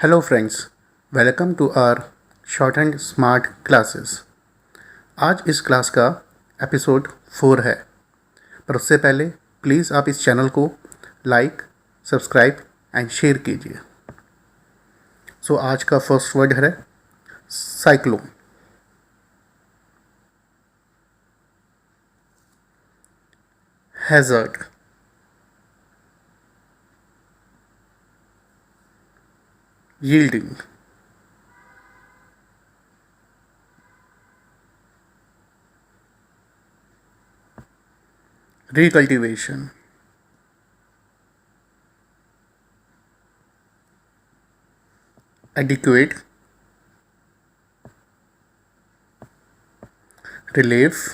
Hello friends, welcome to our short and smart classes. आज इस class का episode 4 है, पर उससे पहले प्लीज़ आप इस चैनल को लाइक, सब्सक्राइब एंड शेयर कीजिए। सो आज का फर्स्ट वर्ड है cyclone. Hazard, yielding, recultivation, adequate, relief,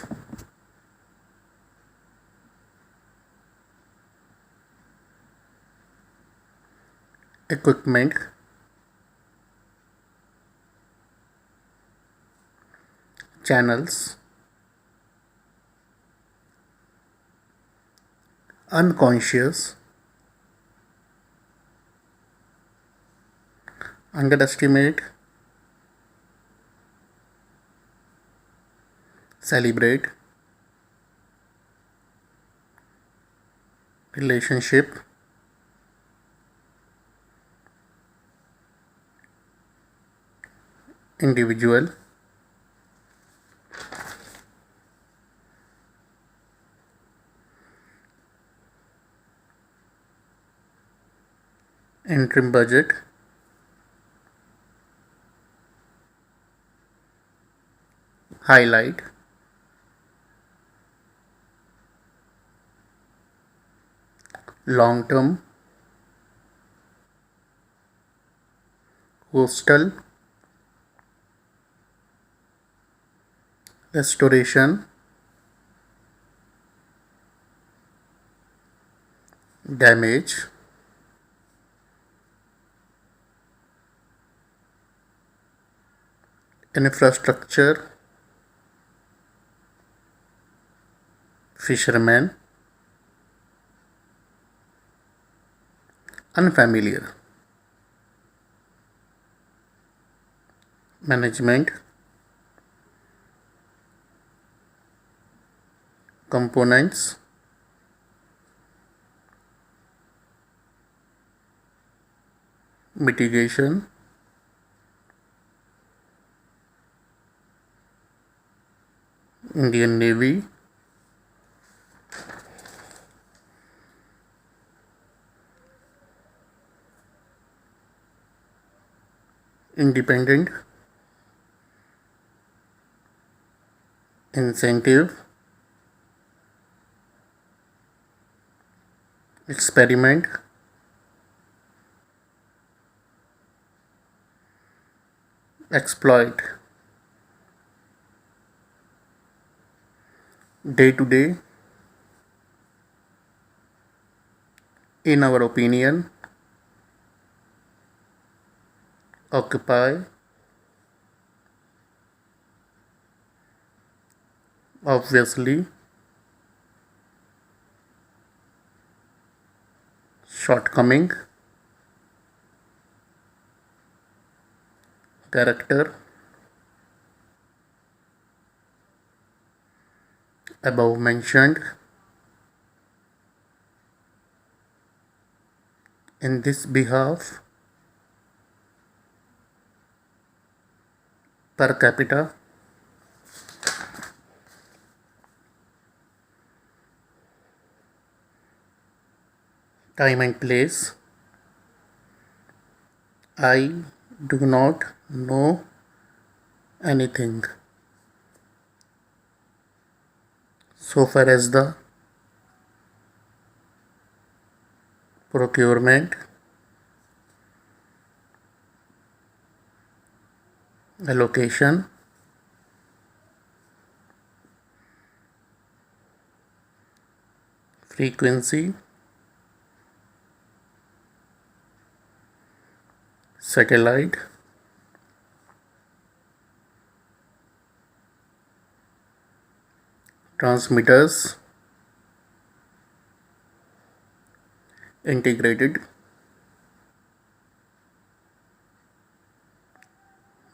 equipment, channels, unconscious, underestimate, celebrate, relationship, individual, interim budget, highlight, long term, hostel, restoration, damage, infrastructure, fisherman, unfamiliar, management, components, mitigation, Indian Navy, independent, incentive, experiment, exploit, day to day, in our opinion, occupy, obviously, shortcoming, character, above mentioned. In this behalf, per capita, time and place, I do not know anything. So far as the procurement, allocation, frequency, satellite, transmitters, integrated,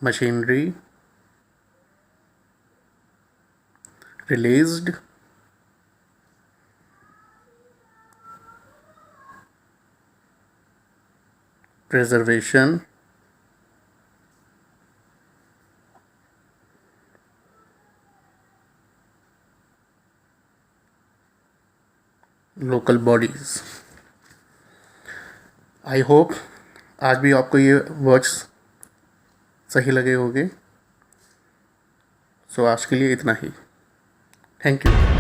machinery, released, preservation, local bodies. I hope आज भी आपको ये words सही लगे होंगे। सो आज के लिए इतना ही। Thank you.